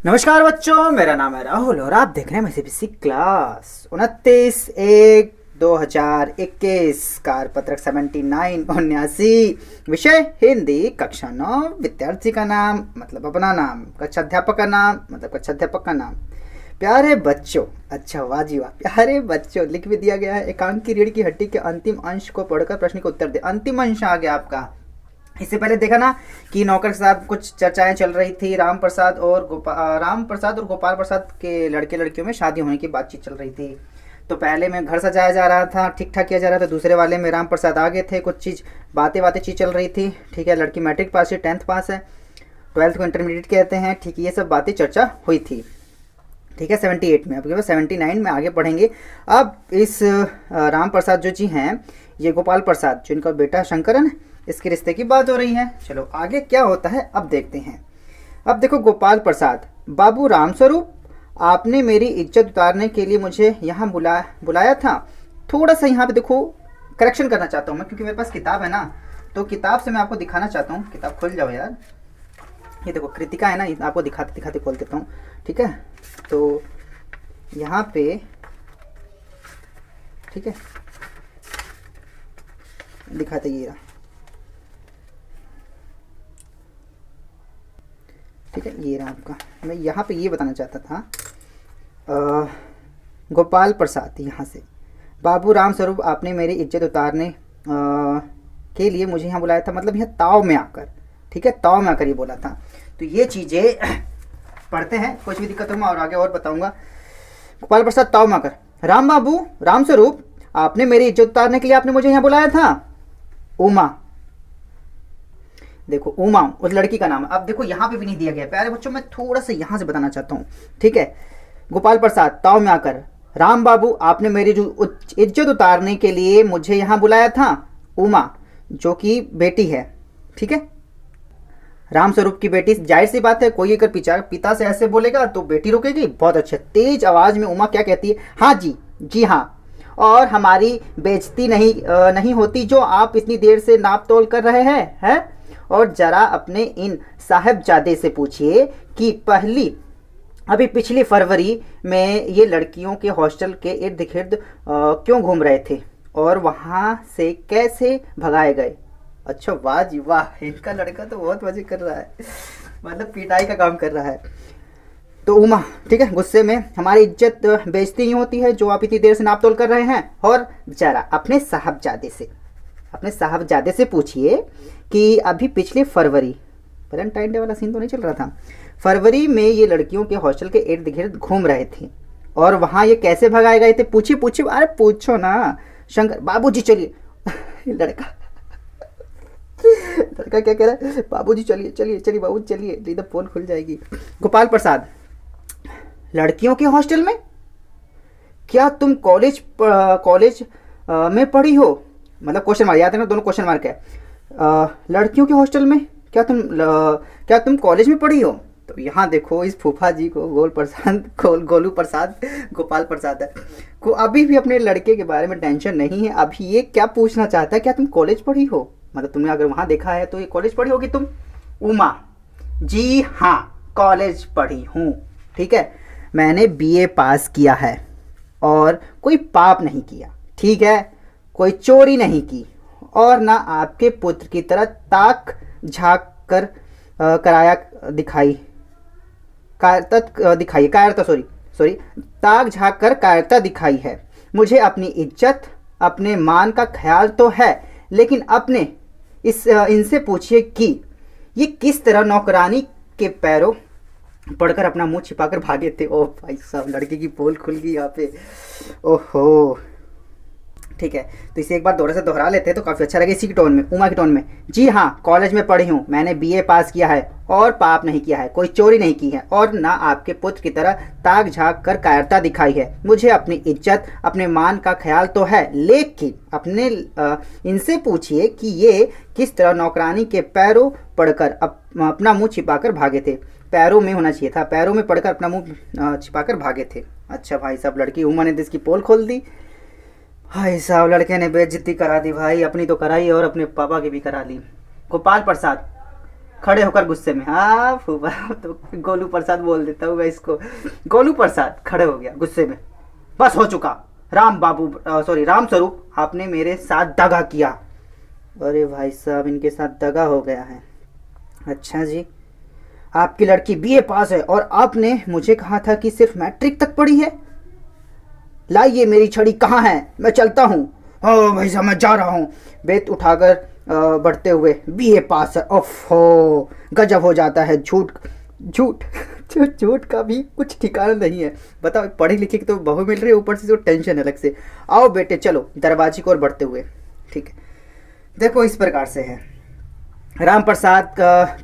नमस्कार बच्चों, मेरा नाम है राहुल और आप देख रहे हैं सीबीएसई क्लास 29/1/2021 कारपत्रक 79 विषय हिंदी कक्षा 9। विद्यार्थी का नाम मतलब अपना नाम, कक्षा अध्यापक का नाम मतलब कक्षा अध्यापक का नाम। प्यारे बच्चों, अच्छा वाह जी वाह, प्यारे बच्चों लिख भी दिया गया है। एकांक की रीढ़ की हड्डी के अंतिम अंश को पढ़कर प्रश्न का उत्तर दे। अंतिम अंश आ गया आपका। इससे पहले देखा ना कि नौकर के साथ कुछ चर्चाएं चल रही थी। राम प्रसाद और गोपाल प्रसाद के लड़के लड़कियों में शादी होने की बातचीत चल रही थी। तो पहले में घर सजाया जा रहा था, ठीक ठाक किया जा रहा था। दूसरे वाले में राम प्रसाद आगे थे, कुछ चीज़ बातें चीज़ चल रही थी। ठीक है, लड़की मैट्रिक पास है, 10th पास है, 12th को इंटरमीडिएट कहते हैं। ठीक है, ये सब बातें चर्चा हुई थी। ठीक है, 78 में। अब 79 में आगे पढ़ेंगे। अब इस राम प्रसाद जो जी हैं, ये गोपाल प्रसाद जो इनका बेटा शंकरन, इसके रिश्ते की बात हो रही है। चलो आगे क्या होता है अब देखते हैं। अब देखो, गोपाल प्रसाद, बाबू रामस्वरूप, आपने मेरी इज्जत उतारने के लिए मुझे यहाँ बुलाया था। थोड़ा सा यहाँ पे देखो करेक्शन करना चाहता हूँ मैं, क्योंकि मेरे पास किताब है ना, तो किताब से मैं आपको दिखाना चाहता हूँ। किताब खोल जाओ यार। ये देखो कृतिका है ना, आपको दिखाते दिखाते खोल देता हूँ। ठीक है, तो यहाँ पे ठीक है दिखाते ये रहा। ठीक है, ये रहा आपका। मैं यहाँ पे ये बताना चाहता था, गोपाल प्रसाद यहाँ से, बाबू राम स्वरूप, आपने मेरी इज्जत उतारने के लिए मुझे यहाँ बुलाया था। मतलब यह ताव में आकर, ठीक है, ताव में आकर ये बोला था। तो ये चीज़ें पढ़ते हैं, कुछ भी दिक्कत हो मैं और आगे और बताऊँगा। गोपाल प्रसाद ताव में आकर, राम बाबू राम स्वरूप, आपने मेरी इज्जत उतारने के लिए आपने मुझे यहाँ बुलाया था। उमा, देखो उमा उस लड़की का नाम है। अब देखो यहाँ पे भी नहीं दिया गया। प्यारे बच्चों, मैं थोड़ा सा यहाँ से बताना चाहता हूँ। ठीक है, गोपाल प्रसाद ताव में आकर, राम बाबू, आपने मेरी जो इज्जत उतारने के लिए मुझे यहाँ बुलाया था। उमा जो कि बेटी है, ठीक है, राम स्वरूप की बेटी। जाहिर सी बात है, कोई अगर पिता से ऐसे बोलेगा तो बेटी रुकेगी। बहुत अच्छे तेज आवाज में उमा क्या कहती है, हाँ जी, जी हाँ, और हमारी बेइज्जती नहीं होती जो आप इतनी देर से नाप तोल कर रहे हैं। और जरा अपने इन साहबजादे से पूछिए कि पिछली फरवरी में ये लड़कियों के हॉस्टल के इर्द गिर्द क्यों घूम रहे थे और वहाँ से कैसे भगाए गए। अच्छा वाह जी वाह, इनका लड़का तो बहुत मजे कर रहा है, मतलब पिटाई का काम कर रहा है। तो उमा, ठीक है, गुस्से में, हमारी इज्जत बेइज्जती नहीं होती है जो आप इतनी देर से नाप तोल कर रहे हैं। और जरा अपने साहबजादे से पूछिए कि अभी पिछले फरवरी, वैलेंटाइन डे वाला सीन तो नहीं चल रहा था, फरवरी में ये लड़कियों के हॉस्टल के इर्द गिर्द घूम रहे थे और वहाँ ये कैसे भगाए गए थे। पूछिए, अरे पूछो ना। शंकर, बाबूजी चलिए। लड़का क्या कह रहा है, बाबूजी चलिए बाबूजी चलिए, नहीं तो पोल खुल जाएगी। गोपाल प्रसाद, लड़कियों के हॉस्टल में? क्या तुम कॉलेज में पढ़ी हो? मतलब क्वेश्चन मार्क, याद है ना, दोनों क्वेश्चन मार्क है। लड़कियों के हॉस्टल में क्या तुम कॉलेज में पढ़ी हो? तो यहाँ देखो, इस फूफा जी को गोलू प्रसाद गोपाल प्रसाद को अभी भी अपने लड़के के बारे में टेंशन नहीं है। अभी ये क्या पूछना चाहता है, क्या तुम कॉलेज पढ़ी हो? मतलब तुमने अगर वहाँ देखा है तो ये कॉलेज पढ़ी होगी तुम। उमा, जी हाँ, कॉलेज पढ़ी हूँ। ठीक है, मैंने बीए पास किया है और कोई पाप नहीं किया, ठीक है, कोई चोरी नहीं की और ना आपके पुत्र की तरह ताक झाँक कर ताक झाँक कर कायरता दिखाई है। मुझे अपनी इज्जत, अपने मान का ख्याल तो है, लेकिन इनसे पूछिए कि ये किस तरह नौकरानी के पैरों पढ़कर अपना मुंह छिपाकर भागे थे। ओ भाई साहब, लड़के की पोल खुल गई यहाँ पे। ओहो, ठीक है, तो इसे एक बार दोबारा से दोहरा लेते हैं तो काफ़ी अच्छा लगे। इसी की टोन में, उमा की टोन में, जी हाँ, कॉलेज में पढ़ी हूँ, मैंने बीए पास किया है और पाप नहीं किया है, कोई चोरी नहीं की है और ना आपके पुत्र की तरह ताक झाँक कर कायरता दिखाई है। मुझे अपनी इज्जत, अपने मान का ख्याल तो है, लेकिन इनसे पूछिए कि ये किस तरह नौकरानी के पैरों पढ़कर अपना मुँह छिपाकर भागे थे। पैरों में होना चाहिए था, पैरों में पढ़कर अपना मुँह छिपाकर भागे थे। अच्छा भाई साहब, लड़की उमा ने तो इसकी पोल खोल दी। भाई साहब, लड़के ने बेइज्जती करा दी भाई, अपनी तो कराई और अपने पापा की भी करा ली। गोपाल प्रसाद, खड़े होकर गुस्से में, हाँ फूफा तो गोलू प्रसाद बोल देता हूँ मैं इसको। गोलू प्रसाद खड़े हो गया गुस्से में, बस हो चुका राम बाबू, सॉरी राम स्वरूप, आपने मेरे साथ दगा किया। अरे भाई साहब, इनके साथ दगा हो गया है। अच्छा जी, आपकी लड़की बीए पास है और आपने मुझे कहा था कि सिर्फ मैट्रिक तक पढ़ी है। लाइए मेरी छड़ी कहाँ है, मैं चलता हूँ। ओ भाई साहब मैं जा रहा हूँ। बेत उठाकर बढ़ते हुए, बीए पास है, ओफो गजब हो जाता है। झूठ झूठ झूठ का भी कुछ ठिकाना नहीं है। बताओ, पढ़ी लिखी की तो बहू मिल रही है, ऊपर से जो टेंशन अलग से। आओ बेटे चलो, दरवाजे की ओर बढ़ते हुए। ठीक है, देखो इस प्रकार से है। राम प्रसाद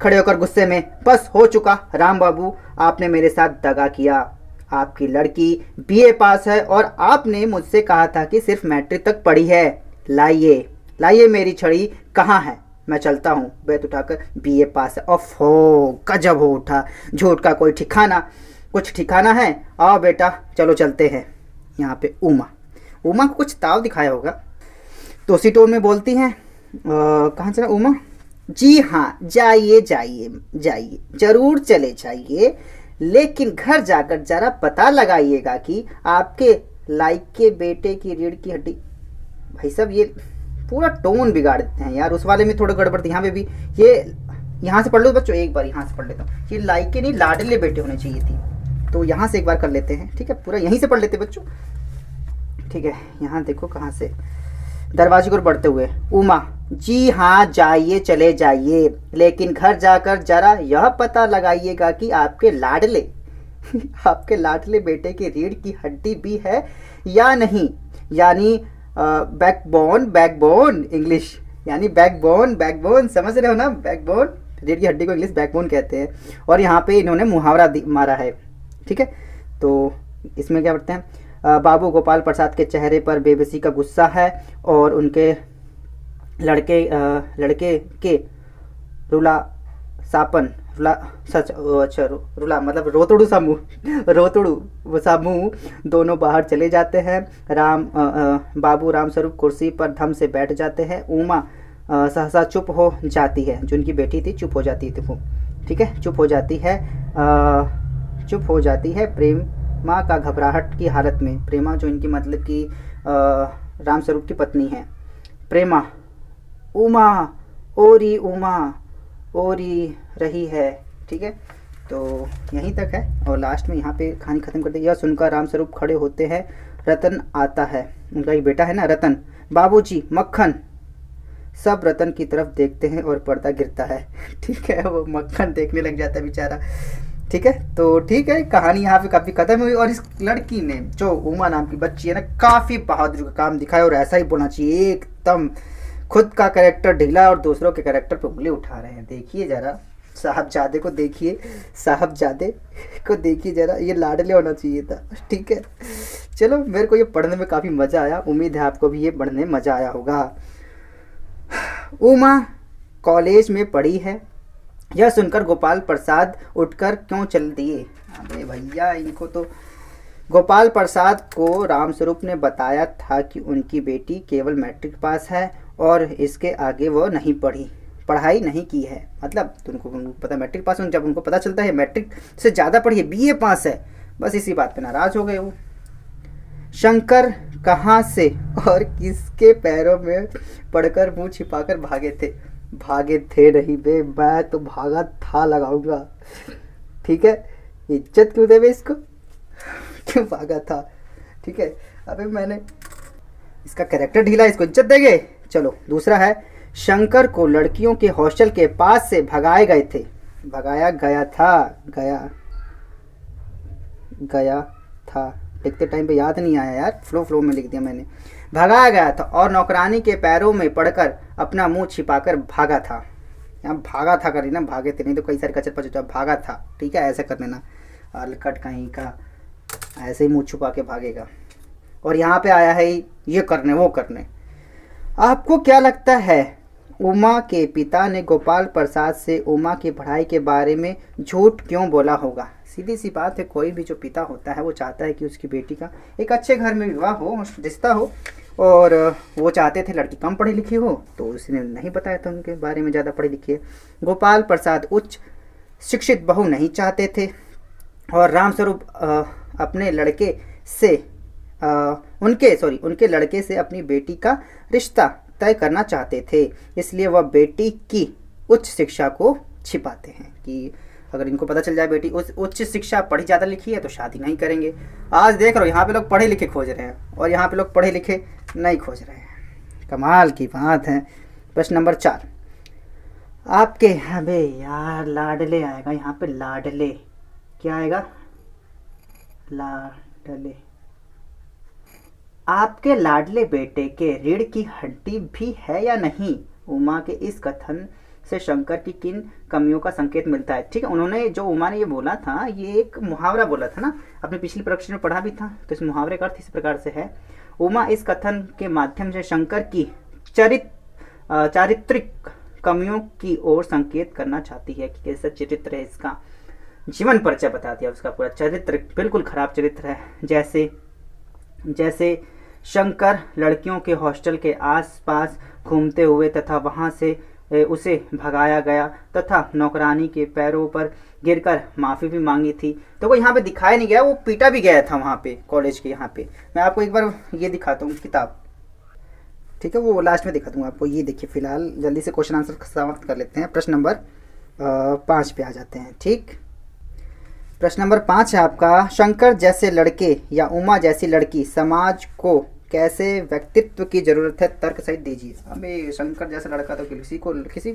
खड़े होकर गुस्से में, बस हो चुका राम बाबू, आपने मेरे साथ दगा किया। आपकी लड़की बीए पास है और आपने मुझसे कहा था कि सिर्फ मैट्रिक तक पढ़ी है। लाइए लाइए मेरी छड़ी कहाँ है, मैं चलता हूँ। बेत उठाकर, बीए पास है, ओफो गजब हो उठा। झूठ का कोई ठिकाना, कुछ ठिकाना है। आओ बेटा चलो चलते हैं। यहाँ पे उमा को कुछ ताव दिखाया होगा तो उसी टोन में बोलती हैं, कहाँ चला उमा? जी हाँ, जाइए जाइए जाइए, जरूर चले जाइए, लेकिन घर जाकर जरा पता लगाइएगा कि आपके लाइक के बेटे की रीढ़ की हड्डी। भाई साहब ये पूरा टोन बिगाड़ देते हैं यार। उस वाले में थोड़ा गड़बड़ थी, यहाँ पे भी। ये यहाँ से पढ़ लो बच्चों, एक बार यहाँ से पढ़ लेता हूँ। ये लाइक के नहीं, लाडले बेटे होने चाहिए थी। तो यहाँ से एक बार कर लेते हैं, ठीक है? पूरा यहीं से पढ़ लेते बच्चों, ठीक है? यहाँ देखो कहाँ से, दरवाजे को बढ़ते हुए, उमा जी हाँ, जाइए चले जाइए, लेकिन घर जाकर जरा यह पता लगाइएगा कि आपके लाडले आपके लाडले बेटे की रीढ़ की हड्डी भी है या नहीं। यानी बैकबोन इंग्लिश, यानी बैकबोन समझ रहे हो ना? बैकबोन, रीढ़ की हड्डी को इंग्लिश बैकबोन कहते हैं। और यहाँ पे इन्होंने मुहावरा मारा है, ठीक है? तो इसमें क्या पढ़ते हैं? बाबू गोपाल प्रसाद के चेहरे पर बेबसी का गुस्सा है और उनके लड़के के रुला मतलब रोतड़ू सामू दोनों बाहर चले जाते हैं। बाबू राम स्वरूप कुर्सी पर धम से बैठ जाते हैं। उमा सहसा चुप हो जाती है, जो उनकी बेटी थी चुप हो जाती थी वो, ठीक है? चुप हो जाती है प्रेमा का घबराहट की हालत में। प्रेमा जो इनकी मतलब कि राम स्वरूप की पत्नी है। प्रेमा, उमा ओरी रही है, ठीक है? तो यहीं तक है और लास्ट में यहाँ पे कहानी ख़त्म करते हैं। यह सुनकर राम स्वरूप खड़े होते हैं। रतन आता है, उनका ही बेटा है ना रतन। बाबूजी, मक्खन। सब रतन की तरफ देखते हैं और पर्दा गिरता है, ठीक है? वो मक्खन देखने लग जाता है बेचारा, ठीक है? तो ठीक है, कहानी यहाँ पे काफ़ी ख़त्म हुई। और इस लड़की ने, जो उमा नाम की बच्ची है ना, काफ़ी बहादुरी का काम दिखाया। और ऐसा ही बोलना चाहिए, एकदम खुद का कैरेक्टर ढीला और दूसरों के कैरेक्टर पे उंगली उठा रहे हैं। देखिए जरा साहबजादे को देखिए जरा, ये लाडले होना चाहिए था, ठीक है? चलो, मेरे को ये पढ़ने में काफ़ी मज़ा आया। उम्मीद है आपको भी ये पढ़ने में मज़ा आया होगा। उमा कॉलेज में पढ़ी है, यह सुनकर गोपाल प्रसाद उठकर क्यों चल दिए? अबे भैया, इनको तो गोपाल प्रसाद को रामस्वरूप ने बताया था कि उनकी बेटी केवल मैट्रिक पास है और इसके आगे वो नहीं पढ़ाई नहीं की है। मतलब तुमको पता मैट्रिक पास, जब उनको पता चलता है मैट्रिक से ज़्यादा पढ़ी है, बीए पास है, बस इसी बात पे नाराज़ हो गए वो। शंकर कहाँ से और किसके पैरों में पड़कर मुंह छिपाकर भागे थे नहीं बे, मैं तो भागा था लगाऊंगा, ठीक है? इज्जत क्यों देवे इसको, क्यों भागा था, ठीक है? अबे मैंने इसका कैरेक्टर ढीला, इसको इज्जत देंगे। चलो, दूसरा है, शंकर को लड़कियों के हॉस्टल के पास से भगाया गया था। लिखते टाइम पे याद नहीं आया यार, फ्लो में लिख दिया मैंने। भगाया गया था और नौकरानी के पैरों में पड़कर अपना मुंह छिपाकर भागा था। यहाँ भागा था करी ना, भागे थे, नहीं तो कई सारे कचर पचर, भागा था, ठीक है? ऐसा कर लेना, अलकट कहीं का, ऐसे ही मुंह छुपा के भागेगा। और यहाँ पे आया है ये करने वो करने। आपको क्या लगता है उमा के पिता ने गोपाल प्रसाद से उमा की पढ़ाई के बारे में झूठ क्यों बोला होगा? सीधी सी बात है, कोई भी जो पिता होता है वो चाहता है कि उसकी बेटी का एक अच्छे घर में विवाह हो, रिश्ता हो, और वो चाहते थे लड़की कम पढ़ी लिखी हो, तो उसने नहीं बताया था उनके बारे में ज़्यादा पढ़ी लिखी है। गोपाल प्रसाद उच्च शिक्षित बहू नहीं चाहते थे और रामस्वरूप अपने लड़के से उनके लड़के से अपनी बेटी का रिश्ता तय करना चाहते थे, इसलिए वह बेटी की उच्च शिक्षा को छिपाते हैं कि अगर इनको पता चल जाए बेटी उच्च शिक्षा पढ़ी ज़्यादा लिखी है तो शादी नहीं करेंगे। आज देख रहे हो यहाँ पे लोग पढ़े लिखे खोज रहे हैं और यहाँ पे लोग पढ़े लिखे नहीं खोज रहे हैं। कमाल की बात है। प्रश्न नंबर 4, आपके अबे यार लाडले आएगा यहाँ पे, लाडले क्या आएगा? लाडले। आपके लाडले बेटे के रीढ़ की हड्डी भी है या नहीं? उमा के इस कथन से शंकर की किन कमियों का संकेत मिलता है? ठीक है, उन्होंने जो उमा ने ये बोला था, ये एक मुहावरा बोला था ना, अपने पिछली परीक्षा में पढ़ा भी था, तो इस मुहावरे का अर्थ इस प्रकार से है, उमा इस कथन के माध्यम से शंकर की चारित्रिक कमियों की ओर संकेत करना चाहती है कि कैसा चरित्र है इसका। जीवन परिचय बता दिया उसका, पूरा चरित्र बिल्कुल खराब चरित्र है। जैसे शंकर लड़कियों के हॉस्टल के आसपास घूमते हुए तथा वहां से उसे भगाया गया तथा नौकरानी के पैरों पर गिरकर माफ़ी भी मांगी थी। तो वो यहाँ पे दिखाया नहीं गया, वो पीटा भी गया था वहाँ पे कॉलेज के यहाँ पे। मैं आपको एक बार ये दिखाता हूँ किताब, ठीक है, वो लास्ट में दिखा दूँगा आपको। ये देखिए, फिलहाल जल्दी से क्वेश्चन आंसर समाप्त कर लेते हैं। प्रश्न नंबर 5 पे आ जाते हैं। ठीक, प्रश्न नंबर 5 है आपका, शंकर जैसे लड़के या उमा जैसी लड़की समाज को कैसे व्यक्तित्व की जरूरत है, तर्क सहित दीजिए। अबे शंकर जैसा लड़का तो किसी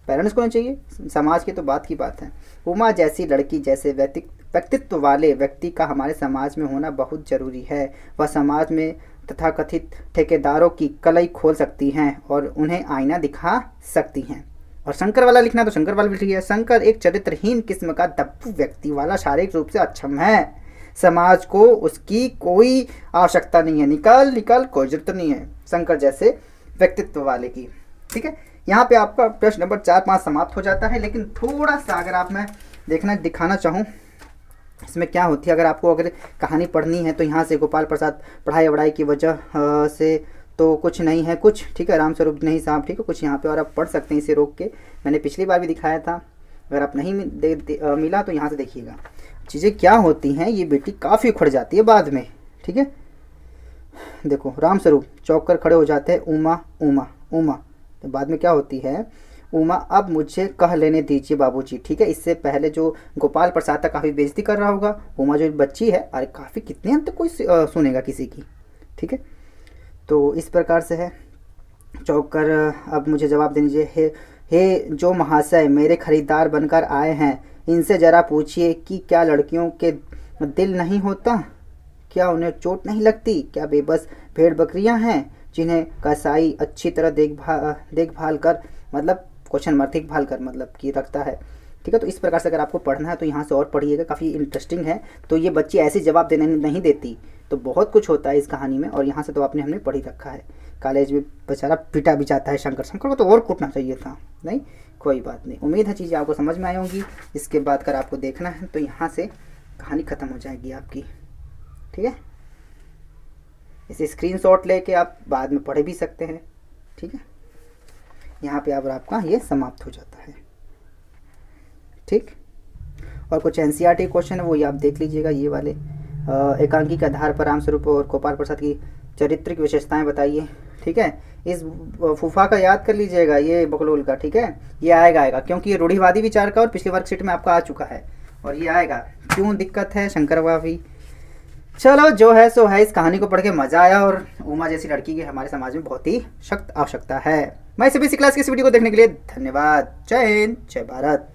पेरेंट्स को नहीं चाहिए, समाज की तो बात की बात है। उमा जैसी लड़की जैसे व्यक्तित्व वाले व्यक्ति का हमारे समाज में होना बहुत जरूरी है। वह समाज में तथाकथित ठेकेदारों की कलई खोल सकती हैं और उन्हें आईना दिखा सकती हैं। और शंकर वाला लिखना तो शंकर वाला भी ठीक है। शंकर एक चरित्रहीन किस्म का दप्पू व्यक्ति वाला शारीरिक रूप से अक्षम है। समाज को उसकी कोई आवश्यकता नहीं है। निकल कोई जरूरत नहीं है शंकर जैसे व्यक्तित्व वाले की। ठीक है, यहाँ पे आपका प्रश्न नंबर 4-5 समाप्त हो जाता है। लेकिन थोड़ा सा अगर आप मैं दिखाना चाहूँ इसमें क्या होती है, अगर कहानी पढ़नी है तो यहाँ से गोपाल प्रसाद पढ़ाई वढ़ाई की वजह से तो कुछ नहीं है कुछ। ठीक है, रामस्वरूप नहीं साहब, ठीक है, कुछ यहाँ पे और आप पढ़ सकते हैं इसे रोक के। मैंने पिछली बार भी दिखाया था, अगर आप नहीं मिला तो यहाँ से देखिएगा। चीज़ें क्या होती हैं, ये बेटी काफ़ी उखड़ जाती है बाद में। ठीक है, देखो रामस्वरूप चौंक कर खड़े हो जाते हैं, उमा उमा उमा। तो बाद में क्या होती है, उमा अब मुझे कह लेने दीजिए बाबूजी। ठीक है, इससे पहले जो गोपाल प्रसाद था काफ़ी बेइज्जती कर रहा होगा। उमा जो बच्ची है, अरे काफ़ी कितने अंत कोई सुनेगा किसी की। ठीक है, तो इस प्रकार से है, चौंक कर अब मुझे जवाब दे दीजिए। हे जो महाशय मेरे खरीदार बनकर आए हैं, इनसे ज़रा पूछिए कि क्या लड़कियों के दिल नहीं होता, क्या उन्हें चोट नहीं लगती, क्या बेबस भेड़ बकरियां हैं जिन्हें कसाई अच्छी तरह देखभाल कर मतलब क्वेश्चन मार्क देखभाल कर मतलब कि रखता है। ठीक है, तो इस प्रकार से अगर आपको पढ़ना है तो यहाँ से और पढ़िएगा, काफ़ी इंटरेस्टिंग है। तो ये बच्ची ऐसे जवाब देने नहीं देती, तो बहुत कुछ होता है इस कहानी में। और यहाँ से तो हमने पढ़ ही रखा है। कॉलेज में बेचारा पिटा भी जाता है शंकर को तो और कूटना चाहिए था। नहीं, कोई बात नहीं, उम्मीद है चीज़ें आपको समझ में आई होंगी। इसके बाद अगर आपको देखना है तो यहाँ से कहानी ख़त्म हो जाएगी आपकी। ठीक है, इसे स्क्रीनशॉट लेके आप बाद में पढ़ भी सकते हैं। ठीक है, यहाँ पे अब आपका ये समाप्त हो जाता है। ठीक, और कुछ एनसीईआरटी क्वेश्चन है वो ये आप देख लीजिएगा, ये वाले। एकांकी के आधार पर रामस्वरूप और गोपाल प्रसाद की चारित्रिक विशेषताएं बताइए। ठीक है, इस फूफा का याद कर लीजिएगा, ये बकलोल का। ठीक है, ये आएगा क्योंकि ये रूढ़िवादी विचार का और पिछली वर्कशीट में आपका आ चुका है, और ये आएगा क्यों दिक्कत है शंकर भाभी। चलो जो है सो है, इस कहानी को पढ़ के मजा आया और उमा जैसी लड़की की हमारे समाज में बहुत ही सख्त आवश्यकता है। मैं CBSE क्लास की इस वीडियो को देखने के लिए धन्यवाद। जय हिंद, जय भारत।